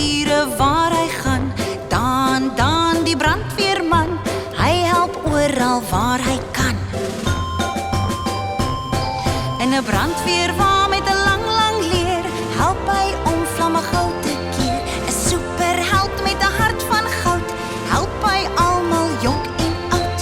vure waar hy gaan. Dan die brandweerman, hy help oral waar hy kan. In 'n brandweerwa met 'n lang leer, help hy om vlamme gou te keer. 'n superheld met 'n hart van goud, help hy almal jonk en oud.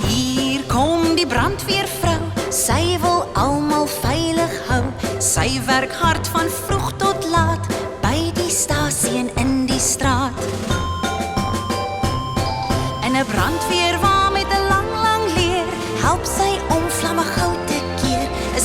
Hier kom die brandweervrou, sy wil almal veilig hou. Sy werk hard van vroeg tot laat, by die stasie en in die straat. In 'n brandweerwa met 'n lang leer, help sy om vlamme gou te keer. 'n